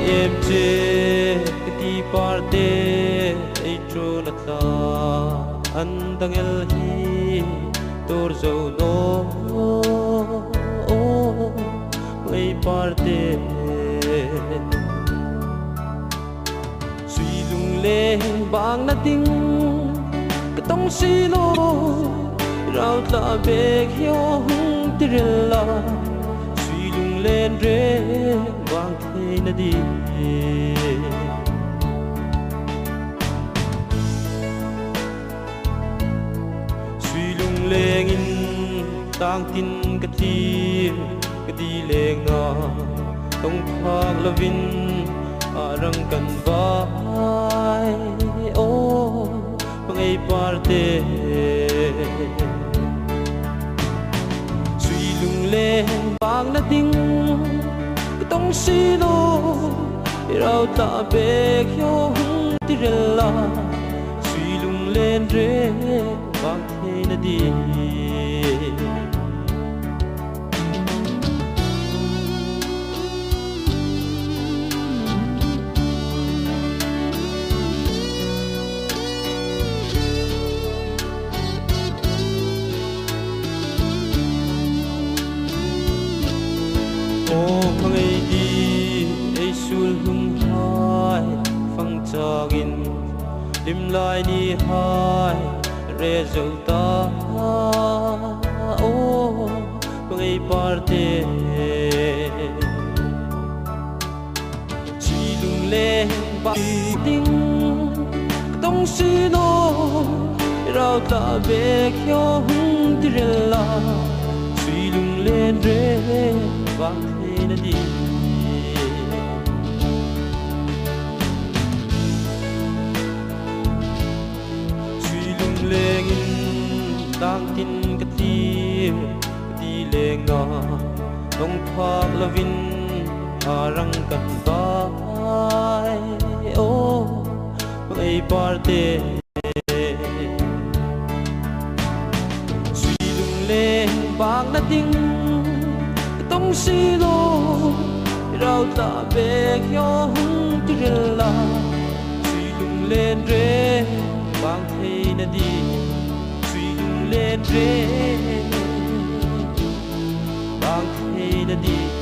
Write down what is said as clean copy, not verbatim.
em che cái ti parte ai tro na ta an dang el hi tor zo no ai parte suy lung le bang na ting cái tông xi lo rau ta bek hiu tirella suy lung lên re bang thế na đi leng in tang tin cái ti leng na tông phang lovin arang kan vai o pangai parte suy lung leng bang na ting cái tông si lo rau ta bek yo tirella suy lung lên re bang thế na đi ô phang ai đi ai sul hum hai phang chagin lim lai ni hai resulta o pangai parte chi lung le ba ting tong si no rau ta be kyo tirella chi lung le re ba the na di leng in tang tin cái ti leng na tông phak lovin arang kan vai o ai parte suy lung leng bang na ting tông si lo rau ta be kyo tirella suy lung lên re bang thế na đi suy lung lên re bang thế na đi